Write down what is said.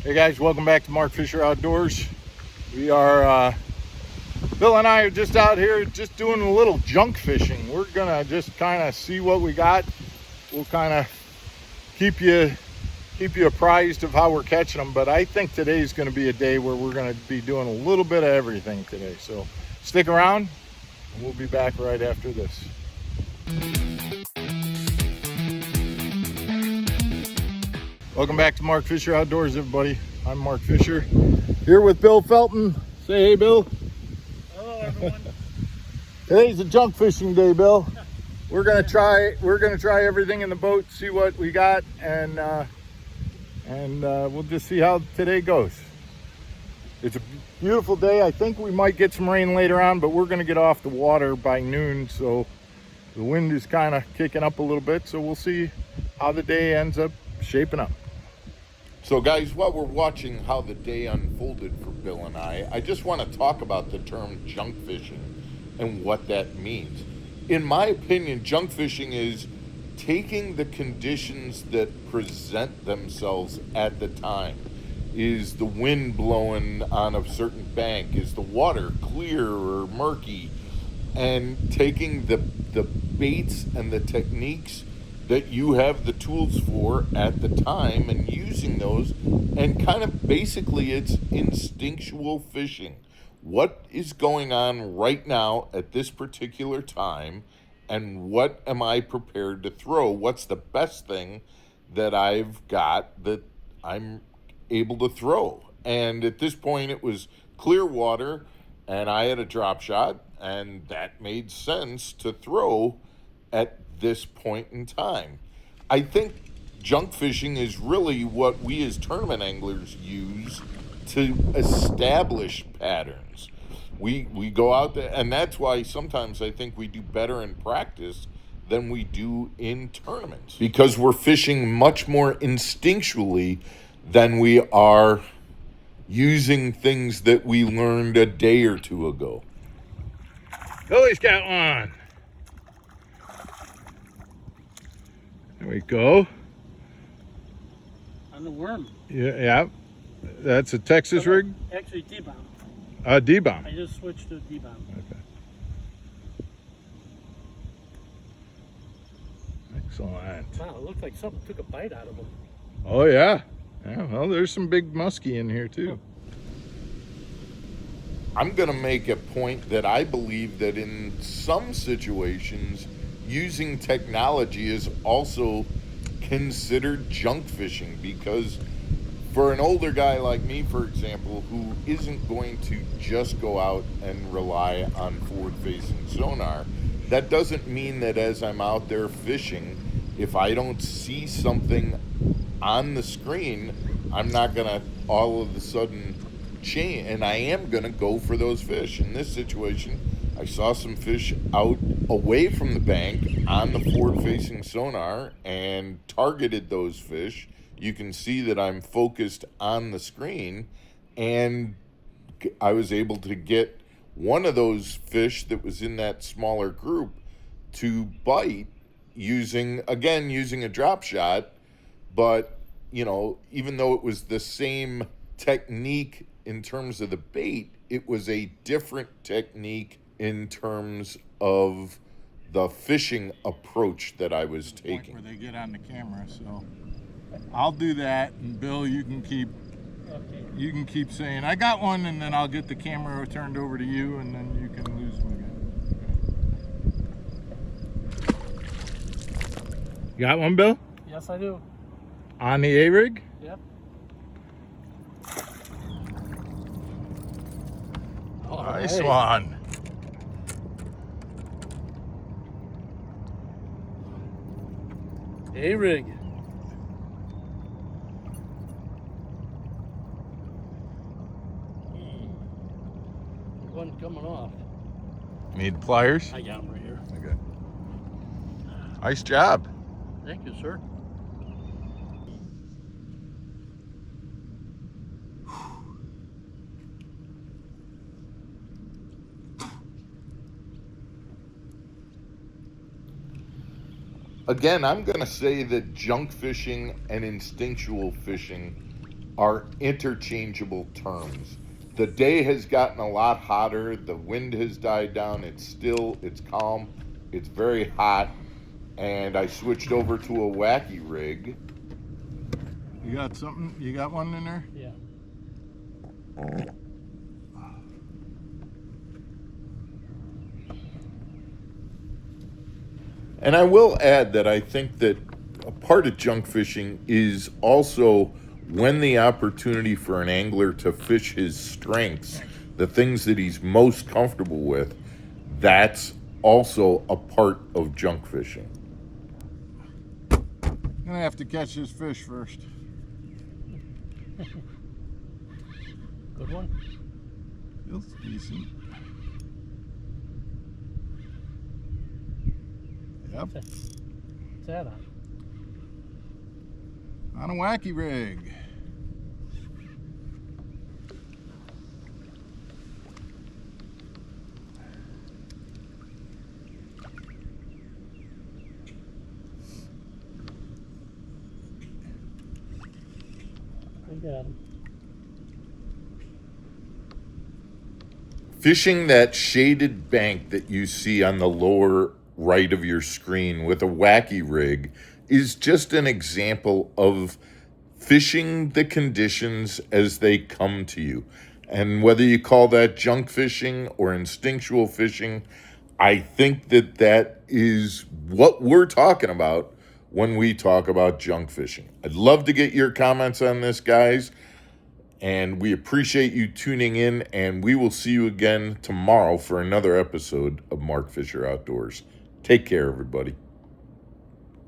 Hey guys, welcome back to Mark Fisher Outdoors. We are, Bill and I are just out here just doing a little junk fishing. We're gonna just kind of see what we got. We'll kind of keep you apprised of how we're catching them, but I think today's gonna be a day where we're gonna be doing a little bit of everything today. So stick around and we'll be back right after this. Welcome back to Mark Fisher Outdoors, everybody. I'm Mark Fisher, here with Bill Felton. Say hey, Bill. Hello, everyone. Today's a junk fishing day, Bill. We're gonna try everything in the boat, see what we got, and we'll just see how today goes. It's a beautiful day. I think we might get some rain later on, but we're gonna get off the water by noon, so the wind is kind of kicking up a little bit. So we'll see how the day ends up shaping up. So guys, while we're watching how the day unfolded for Bill and I just want to talk about the term junk fishing and what that means. In my opinion, junk fishing is taking the conditions that present themselves at the time. Is the wind blowing on a certain bank? Is the water clear or murky? And taking the baits and the techniques that you have the tools for at the time and using those, and kind of basically it's instinctual fishing. What is going on right now at this particular time, and what am I prepared to throw? What's the best thing that I've got that I'm able to throw? And at this point it was clear water and I had a drop shot, and that made sense to throw at this point in time. I think junk fishing is really what we as tournament anglers use to establish patterns. We go out there, and that's why sometimes I think we do better in practice than we do in tournaments, because we're fishing much more instinctually than we are using things that we learned a day or two ago. Billy's got one. There we go. On the worm. Yeah. That's a Texas rig? Actually, D-bomb. D-bomb. I just switched to D-bomb. Okay. Excellent. Wow, it looked like something took a bite out of him. Oh yeah. Yeah, well, there's some big muskie in here too. I'm going to make a point that I believe that in some situations, using technology is also considered junk fishing, because for an older guy like me, for example, who isn't going to just go out and rely on forward-facing sonar, that doesn't mean that as I'm out there fishing, if I don't see something on the screen, I'm not going to all of a sudden change, and I am going to go for those fish. In this situation, I saw some fish out away from the bank on the forward-facing sonar and targeted those fish. You can see that I'm focused on the screen, and I was able to get one of those fish that was in that smaller group to bite using a drop shot. But, even though it was the same technique in terms of the bait, it was a different technique in terms of the fishing approach that I was taking. Where they get on the camera, so I'll do that, and Bill, you can keep saying I got one, and then I'll get the camera turned over to you, and then you can lose them again. You got one, Bill? Yes, I do. On the A-rig? Yep. Nice one. A-rig. One coming off. Need pliers? I got him right here. Okay. Nice job. Thank you, sir. Again, I'm going to say that junk fishing and instinctual fishing are interchangeable terms. The day has gotten a lot hotter. The wind has died down. It's still, it's calm. It's very hot. And I switched over to a wacky rig. You got something? You got one in there? Yeah. And I will add that I think that a part of junk fishing is also when the opportunity for an angler to fish his strengths, the things that he's most comfortable with, that's also a part of junk fishing. I'm gonna have to catch this fish first. Good one. Feels decent. Yep, What's that on? on a wacky rig. I got him. Fishing that shaded bank that you see on the lower right of your screen with a wacky rig is just an example of fishing the conditions as they come to you. And whether you call that junk fishing or instinctual fishing, I think that that is what we're talking about when we talk about junk fishing. I'd love to get your comments on this, guys. And we appreciate you tuning in, and we will see you again tomorrow for another episode of Mark Fisher Outdoors. Take care, everybody.